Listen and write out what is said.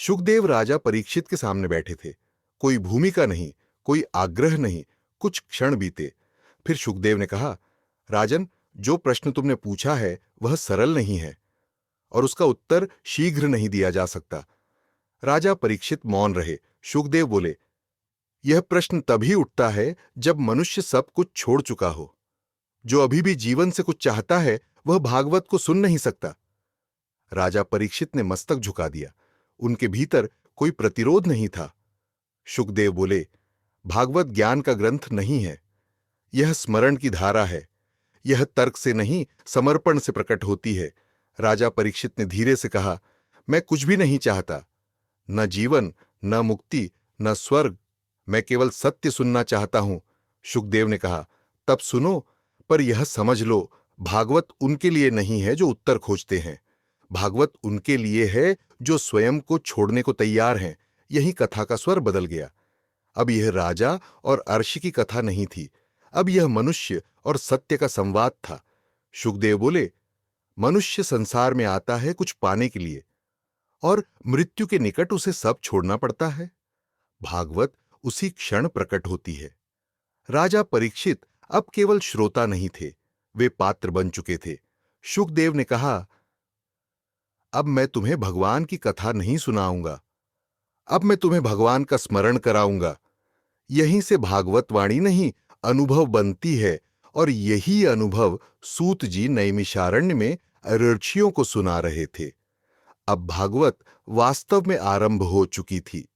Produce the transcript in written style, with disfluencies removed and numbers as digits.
सुखदेव राजा परीक्षित के सामने बैठे थे। कोई भूमिका नहीं, कोई आग्रह नहीं। कुछ क्षण बीते, फिर सुखदेव ने कहा, राजन, जो प्रश्न तुमने पूछा है वह सरल नहीं है और उसका उत्तर शीघ्र नहीं दिया जा सकता। राजा परीक्षित मौन रहे। सुखदेव बोले, यह प्रश्न तभी उठता है जब मनुष्य सब कुछ छोड़ चुका हो। जो अभी भी जीवन से कुछ चाहता है वह भागवत को सुन नहीं सकता। राजा परीक्षित ने मस्तक झुका दिया। उनके भीतर कोई प्रतिरोध नहीं था। सुखदेव बोले, भागवत ज्ञान का ग्रंथ नहीं है, यह स्मरण की धारा है। यह तर्क से नहीं, समर्पण से प्रकट होती है। राजा परीक्षित ने धीरे से कहा, मैं कुछ भी नहीं चाहता, न जीवन, न मुक्ति, न स्वर्ग। मैं केवल सत्य सुनना चाहता हूं। सुखदेव ने कहा, तब सुनो, पर यह समझ लो, भागवत उनके लिए नहीं है जो उत्तर खोजते हैं। भागवत उनके लिए है जो स्वयं को छोड़ने को तैयार हैं। यही कथा का स्वर बदल गया। अब यह राजा और अर्श की कथा नहीं थी, अब यह मनुष्य और सत्य का संवाद था। सुखदेव बोले, मनुष्य संसार में आता है कुछ पाने के लिए, और मृत्यु के निकट उसे सब छोड़ना पड़ता है। भागवत उसी क्षण प्रकट होती है। राजा परीक्षित अब केवल श्रोता नहीं थे, वे पात्र बन चुके थे। सुखदेव ने कहा, अब मैं तुम्हें भगवान की कथा नहीं सुनाऊंगा, अब मैं तुम्हें भगवान का स्मरण कराऊंगा। यहीं से भागवत वाणी नहीं, अनुभव बनती है, और यही अनुभव सूत जी नैमिषारण्य में ऋषियों को सुना रहे थे। अब भागवत वास्तव में आरंभ हो चुकी थी।